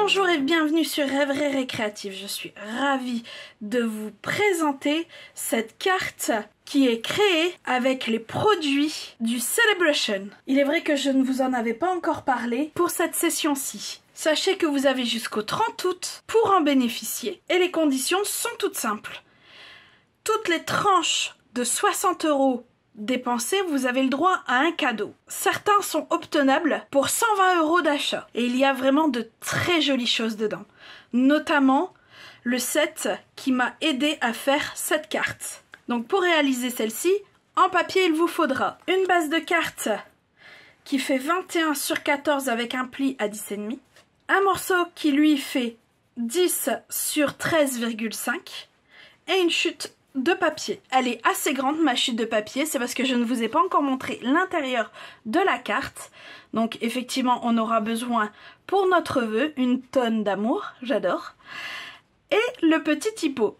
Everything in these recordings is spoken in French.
Bonjour et bienvenue sur Rêverie Récréative. Je suis ravie de vous présenter cette carte qui est créée avec les produits du Celebration. Il est vrai que je ne vous en avais pas encore parlé pour cette session-ci. Sachez que vous avez jusqu'au 30 août pour en bénéficier et les conditions sont toutes simples. Toutes les tranches de 60 € dépensés, vous avez le droit à un cadeau. Certains sont obtenables pour 120 € d'achat. Et il y a vraiment de très jolies choses dedans. Notamment le set qui m'a aidé à faire cette carte. Donc pour réaliser celle-ci, en papier il vous faudra une base de cartes qui fait 21 sur 14 avec un pli à 10,5. Un morceau qui lui fait 10 sur 13,5. Et une chute de papier. Elle est assez grande ma chute de papier, c'est parce que je ne vous ai pas encore montré l'intérieur de la carte. Donc effectivement on aura besoin pour notre vœu une tonne d'amour, j'adore. Et le petit typo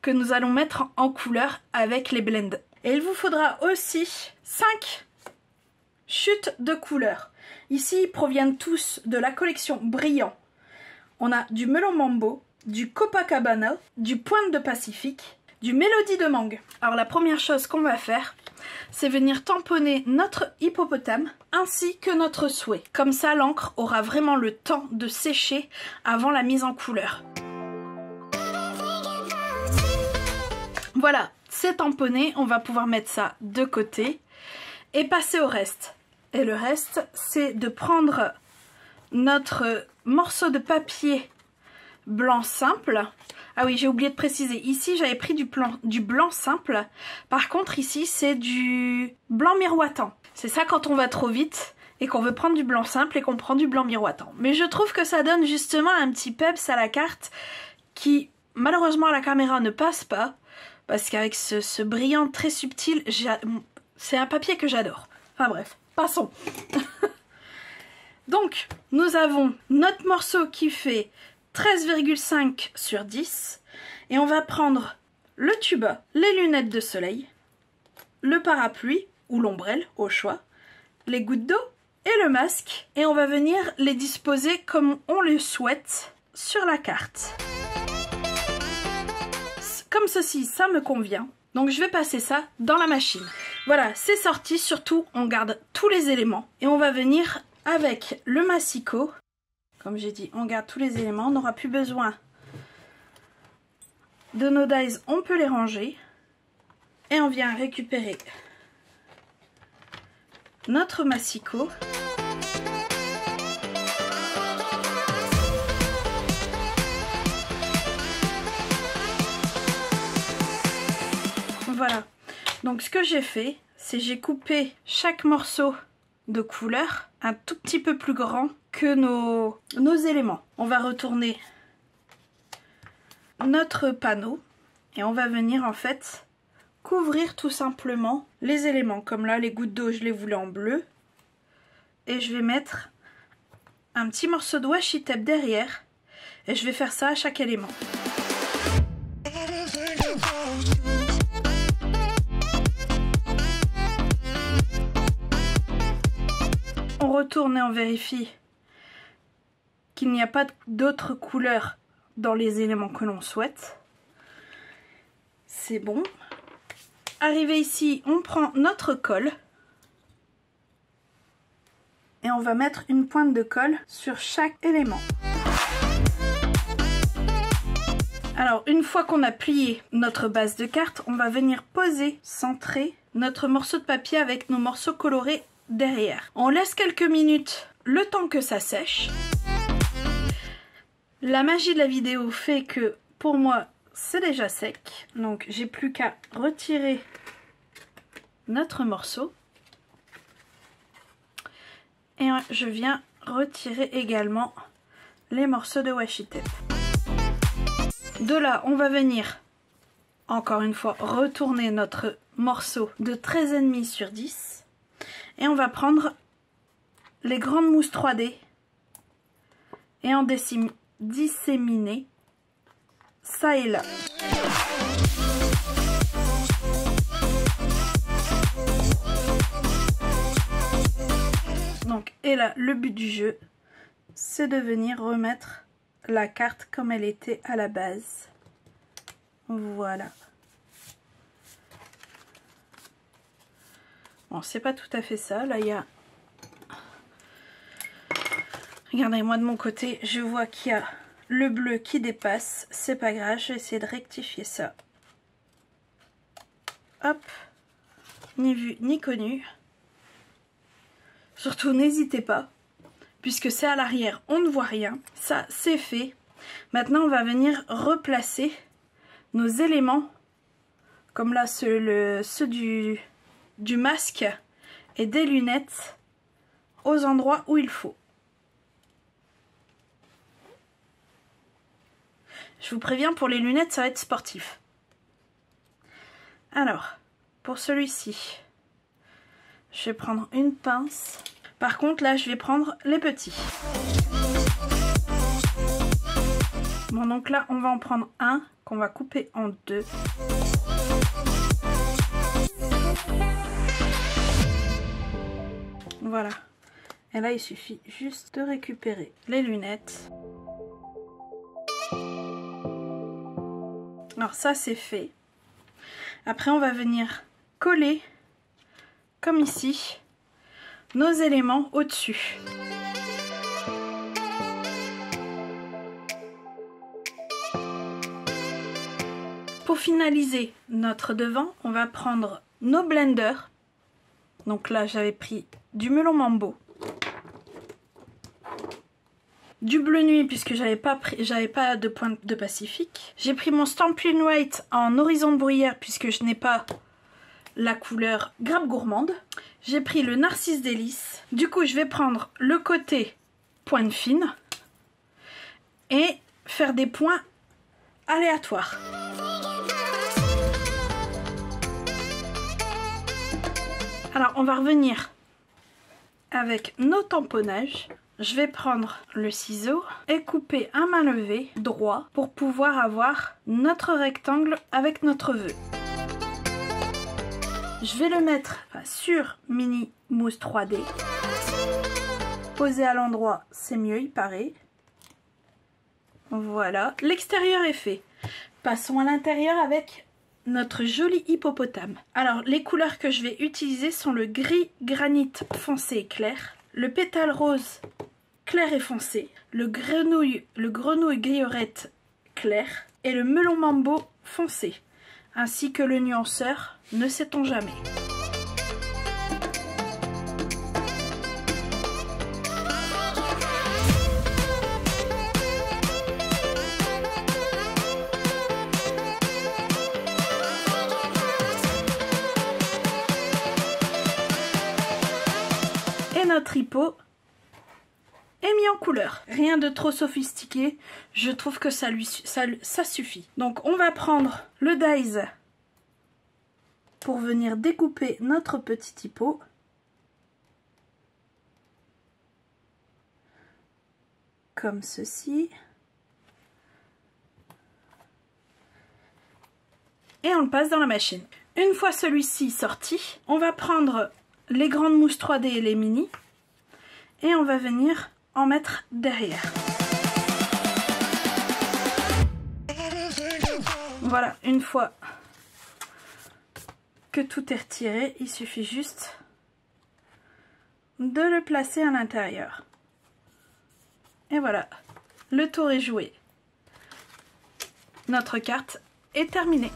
que nous allons mettre en couleur avec les blends. Et il vous faudra aussi 5 chutes de couleurs. Ici ils proviennent tous de la collection Brillant. On a du Melon Mambo, du Copacabana, du Pointe de Pacifique, du Mélodie de Mangue. Alors la première chose qu'on va faire, c'est venir tamponner notre hippopotame ainsi que notre souhait. Comme ça l'encre aura vraiment le temps de sécher avant la mise en couleur. Voilà, c'est tamponné, on va pouvoir mettre ça de côté et passer au reste. Et le reste, c'est de prendre notre morceau de papier blanc simple. Ah oui, j'ai oublié de préciser, ici j'avais pris du blanc simple, par contre ici c'est du blanc miroitant. C'est ça quand on va trop vite et qu'on veut prendre du blanc simple et qu'on prend du blanc miroitant. Mais je trouve que ça donne justement un petit peps à la carte qui malheureusement à la caméra ne passe pas, parce qu'avec ce brillant très subtil, c'est un papier que j'adore. Enfin bref, passons. Donc nous avons notre morceau qui fait 13,5 sur 10 et on va prendre le tuba, les lunettes de soleil, le parapluie ou l'ombrelle au choix, les gouttes d'eau et le masque et on va venir les disposer comme on le souhaite sur la carte. Comme ceci, ça me convient. Donc je vais passer ça dans la machine. Voilà, c'est sorti. Surtout, on garde tous les éléments et on va venir avec le massicot. Comme j'ai dit, on garde tous les éléments. On n'aura plus besoin de nos dies, on peut les ranger. Et on vient récupérer notre massicot. Voilà. Donc ce que j'ai fait, c'est j'ai coupé chaque morceau de couleur un tout petit peu plus grand que nos éléments. On va retourner notre panneau et on va venir en fait couvrir tout simplement les éléments. Comme là les gouttes d'eau je les voulais en bleu et je vais mettre un petit morceau de washi tape derrière et je vais faire ça à chaque élément. On retourne et on vérifie qu'il n'y a pas d'autres couleurs dans les éléments que l'on souhaite. C'est bon. Arrivé ici, on prend notre colle et on va mettre une pointe de colle sur chaque élément. Alors une fois qu'on a plié notre base de carte, on va venir poser, centrer notre morceau de papier avec nos morceaux colorés derrière. On laisse quelques minutes le temps que ça sèche. La magie de la vidéo fait que pour moi c'est déjà sec, donc j'ai plus qu'à retirer notre morceau et je viens retirer également les morceaux de washi tape. De là on va venir encore une fois retourner notre morceau de 13,5 sur 10 et on va prendre les grandes mousses 3D et en disséminer ça et là. Donc, et là, le but du jeu, c'est de venir remettre la carte comme elle était à la base. Voilà. Bon, c'est pas tout à fait ça. Là, il y a... Regardez-moi de mon côté, je vois qu'il y a le bleu qui dépasse. C'est pas grave, je vais essayer de rectifier ça. Hop. Ni vu, ni connu. Surtout, n'hésitez pas. Puisque c'est à l'arrière, on ne voit rien. Ça, c'est fait. Maintenant, on va venir replacer nos éléments. Comme là, ceux du masque et des lunettes aux endroits où il faut. Je vous préviens, pour les lunettes, ça va être sportif. Alors, pour celui-ci, je vais prendre une pince. Par contre, là, je vais prendre les petits. Bon, donc là, on va en prendre un qu'on va couper en deux. Voilà. Et là, il suffit juste de récupérer les lunettes. Alors ça, c'est fait. Après, on va venir coller, comme ici, nos éléments au-dessus. Pour finaliser notre devant, on va prendre nos blenders. Donc là, j'avais pris du melon mambo, du bleu nuit puisque j'avais pas de pointe de Pacifique. J'ai pris mon Stampin' White en horizon de bruyère puisque je n'ai pas la couleur grappe gourmande. J'ai pris le Narcisse Délice. Du coup, je vais prendre le côté pointe fine et faire des points aléatoires. Alors, on va revenir avec nos tamponnages. Je vais prendre le ciseau et couper à main levée droit pour pouvoir avoir notre rectangle avec notre vœu. Je vais le mettre sur Mini Mousse 3D. Poser à l'endroit, c'est mieux, il paraît. Voilà, l'extérieur est fait. Passons à l'intérieur avec notre joli hippopotame. Alors, les couleurs que je vais utiliser sont le gris granit foncé et clair, le pétale rose clair et foncé, le grenouille grillerette clair et le melon mambo foncé, ainsi que le nuanceur, ne sait-on jamais. Et notre hippo est mis en couleur. Rien de trop sophistiqué, je trouve que ça suffit. Donc on va prendre le dies pour venir découper notre petit hippo. Comme ceci. Et on le passe dans la machine. Une fois celui-ci sorti, on va prendre les grandes mousses 3D et les mini et on va venir en mettre derrière. Voilà, une fois que tout est retiré, il suffit juste de le placer à l'intérieur. Et voilà, le tour est joué. Notre carte est terminée.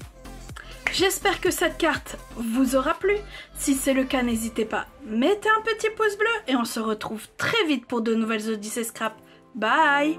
J'espère que cette carte vous aura plu. Si c'est le cas, n'hésitez pas, mettez un petit pouce bleu et on se retrouve très vite pour de nouvelles Odyssées Scrap. Bye!